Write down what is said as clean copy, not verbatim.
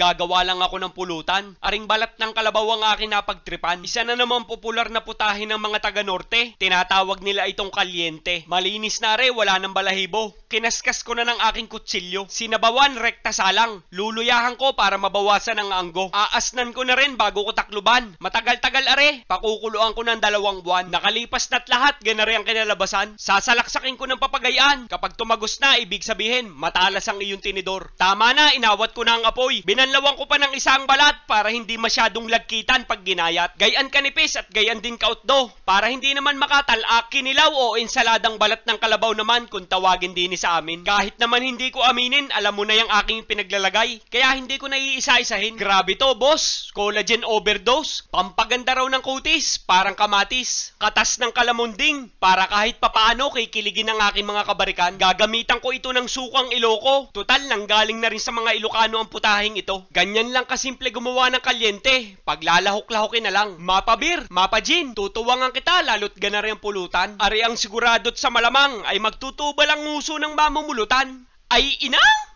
Gagawa lang ako ng pulutan. Aring balat ng kalabaw ang aking napagtripan. Isa na naman popular na putahe ng mga taga-norte. Tinatawag nila itong kalyente. Malinis na re, wala ng balahibo. Kinaskas ko na ng aking kutsilyo. Sinabawan, rekta salang. Luluyahan ko para mabawasan ang anggo. Aasnan ko na rin bago ko takluban. Matagal-tagal are, pakukuluan ko ng 2 buwan. Nakalipas na't lahat, ganari ang kinalabasan. Sasalaksakin ko ng papagayaan. Kapag tumagos na, ibig sabihin, matalas ang iyong tinidor. Tama na, inawat ko na ang apoy. Binanlawan ko pa ng isang balat para hindi masyadong lagkitan pag ginayat. Gayan kanipis at gayan din kautdo. Para hindi naman makatalak, kinilaw o ensaladang balat ng kalabaw naman kung tawagin din sa amin. Kahit naman hindi ko aminin, alam mo na yung aking pinaglalagay. Kaya hindi ko na iisa-isahin. Grabe to, boss. Collagen overdose. Pampaganda raw ng kutis, parang kamatis. Katas ng kalamunding, para kahit papaano kikiligin ng aking mga kabarikan. Gagamitan ko ito ng sukang Iloko. Tutal, nanggaling na rin sa mga Ilocano ang putahing ito. Ganyan lang kasimple gumawa ng kalyente. Paglalahok-lahokin na lang. Mapa beer, mapa gin. Tutuwangan kita lalo't ganari ang pulutan. Ari ang sigurado't sa malamang ay magtutubal ang nguso ng mamumulutan. Ay ina!